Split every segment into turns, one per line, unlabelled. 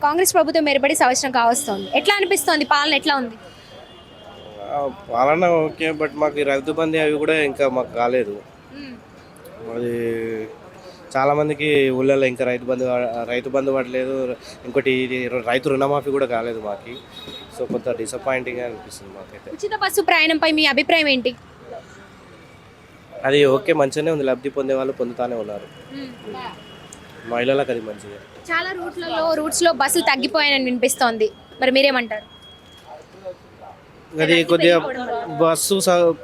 కాంగ్రెస్ ప్రభుత్వం ఏర్పడి సంవత్సరం కావస్తోంది. ఎట్లా అనిపిస్తోంది? పాలన ఎట్లా ఉంది?
పాలన ఓకే. బట్ మాకు ఈ రైతు బంధు అవి కూడా ఇంకా మాకు కాలేదు. అది చాలామందికి ఊళ్ళల్లో ఇంకా రైతు బంధు పడలేదు. ఇంకోటి ఇది రైతు రుణమాఫీ కూడా కాలేదు మాకు. సో కొంత డిసప్పాయింటింగ్గా అనిపిస్తుంది మాకైతే.
ఉచిత బస్సు ప్రయాణంపై మీ అభిప్రాయం ఏంటి?
అది ఓకే, మంచిగానే ఉంది. లబ్ధి పొందే వాళ్ళు పొందుతానే ఉన్నారు. మహిళలకు అది మంచిదే.
చాలా రూట్స్లో బస్సులు తగ్గిపోయాయని వినిపిస్తోంది. మరి మీరేమంటారు?
అది కొద్దిగా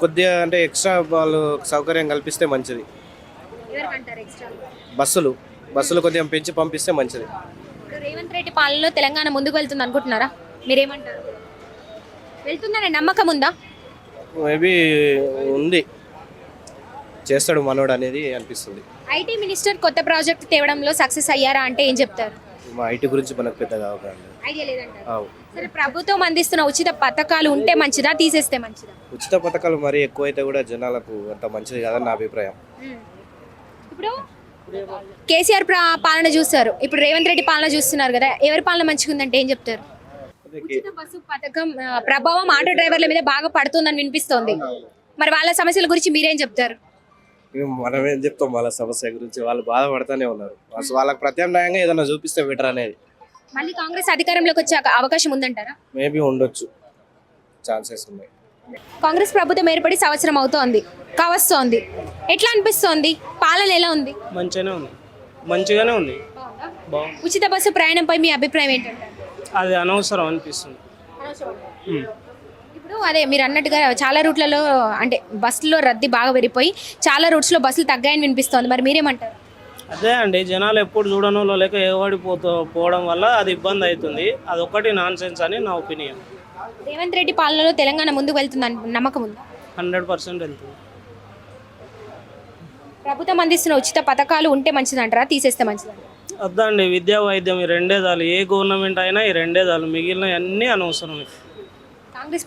కొద్దిగా అంటే ఎక్స్ట్రా వాళ్ళు సౌకర్యం కల్పిస్తే మంచిది.
ఎవరికంటారు ఎక్స్ట్రా?
బస్సులు కొద్దిగా పెంచి పంపిస్తే మంచిది.
ఇప్పుడు రేవంత్ రెడ్డి పాలనలో తెలంగాణ ముందుకు వెళ్తుంది అనుకుంటున్నారా? మీరేమంటారు? వెళ్తుందనే నమ్మకం ఉందా?
మేబీ ఉంది, చేస్తాడు మనోడు అనేది అనిపిస్తుంది.
ఐటీ మినిస్టర్ కొత్త ప్రాజెక్ట్ తేవడంలో సక్సెస్ అయ్యారా అంటే ఏం చెప్తారు?
మా ఐటీ గురించి మనకు పెద్దగా అవగాహన లేదు.
ఐడియా లేదంటారు. సరే, ప్రభుత్వం అందిస్తున్న ఉచిత పథకాలు ఉంటే మంచిదా, తీసేస్తే మంచిదా?
ఉచిత పథకాలు మరీ ఎక్కువైతే కూడా జనాలకు అంత మంచిది కాదని నా అభిప్రాయం.
ఇప్పుడు కేసీఆర్ పాలన చూస్తారు, ఇప్పుడు రేవంత్ రెడ్డి పాలన చూస్తున్నారు కదా, ఎవరి పాలన మంచిగా ఉందంటే ఏం చెప్తారు? ఉచిత బస్సు పథకం ప్రభావం ఆటో డ్రైవర్ల మీద బాగా పడుతుందని వినిపిస్తోంది. మరి వాళ్ళ సమస్యల గురించి మీరేం చెప్తారు?
మనం ఏం చెప్తాం వాళ్ళ సమస్య గురించి? వాళ్ళు బాధపడుతూనే ఉన్నారు. వాళ్ళకి ప్రత్యామ్నాయంగా ఏదైనా చూపిస్తే బెటర్ అనేది.
మళ్ళీ కాంగ్రెస్ అధికారంలోకి వచ్చే అవకాశం ఉందంటారా?
మేబీ ఉండొచ్చు, ఛాన్సెస్ ఉన్నాయి.
కాంగ్రెస్ ప్రభుత్వం ఏర్పడి సంవత్సరం కావస్తోంది. ఎట్లా అనిపిస్తోంది? పాలన ఎలా ఉంది?
మంచిగానే ఉంది.
ఉచిత బస్సు ప్రయాణంపై మీ అభిప్రాయం ఏంటంటారు?
అది అనవసరం అనిపిస్తుంది.
ఇప్పుడు అదే మీరు అన్నట్టుగా చాలా రూట్లలో అంటే బస్సులో రద్దీ బాగా పెరిగిపోయి చాలా రూట్స్లో బస్సులు తగ్గాయని వినిపిస్తోంది. మరి మీరేమంటారు?
అదే అండి, జనాలు ఎప్పుడు చూడడంలో లేక పోవడం వల్ల అది ఇబ్బంది అవుతుంది. అదొక్కటి నాన్ సెన్స్ అని నా ఒపీనియన్.
రేవంత్ రెడ్డి పాలనలో తెలంగాణ ముందుకు వెళ్తుందని నమ్మకం ఉంది?
100% వెళ్తుంది.
ప్రభుత్వం అందిస్తున్న ఉచిత పథకాలు ఉంటే మంచిదంటారా, తీసేస్తే మంచిదంటారా?
వద్దండి, విద్యా వైద్యం ఈ రెండే చాలు. ఏ గవర్నమెంట్ అయినా ఈ రెండే చాలు, మిగిలిన అన్నీ అనవసరమే.
కాంగ్రెస్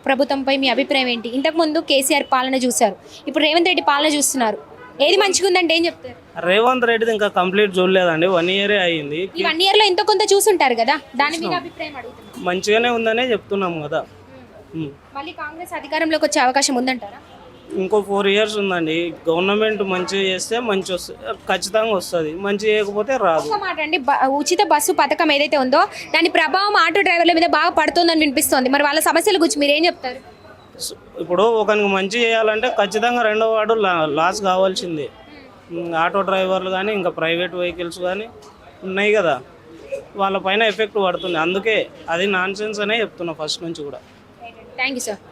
ప్రభుత్వంపై మీ అభిప్రాయం ఏంటి? ఇంతకుముందు కేసీఆర్ పాలన చూశారు, ఇప్పుడు రేవంత్ రెడ్డి పాలన చూస్తున్నారు. ఏది మంచిగా ఉందంటే ఏం చెప్తారు?
రేవంత్ రెడ్డిది ఇంకా కంప్లీట్ చూడలేదండి, 1 ఇయరే అయ్యింది.
ఈ 1 ఇయర్లో ఎంతో కొంత చూసుంటారు కదా, దాని మీద అభిప్రాయం అడుగుతున్నారు.
మంచిగానే ఉందనే చెప్తున్నాం కదా.
మళ్ళీ కాంగ్రెస్ అధికారంలోకి వచ్చే అవకాశం ఉందంటారా?
ఇంకో 4 ఇయర్స్ ఉందండి. గవర్నమెంట్ మంచిగా చేస్తే మంచి వస్తుంది, ఖచ్చితంగా వస్తుంది. మంచి చేయకపోతే రాదు.
ఒక మాట అండి, ఉచిత బస్సు పథకం ఏదైతే ఉందో దాని ప్రభావం ఆటో డ్రైవర్ల మీద బాగా పడుతుందని వినిపిస్తోంది. మరి వాళ్ళ సమస్యల గురించి మీరేం చెప్తారు?
ఇప్పుడు ఒకరికి మంచి చేయాలంటే ఖచ్చితంగా రెండో వాడు లాస్ కావాల్సిందే. ఆటో డ్రైవర్లు కానీ ఇంకా ప్రైవేట్ వెహికల్స్ కానీ ఉన్నాయి కదా, వాళ్ళ పైన ఎఫెక్ట్ పడుతుంది. అందుకే అది నాన్ సెన్స్ అనే చెప్తున్నా ఫస్ట్ నుంచి కూడా.
Thank you sir.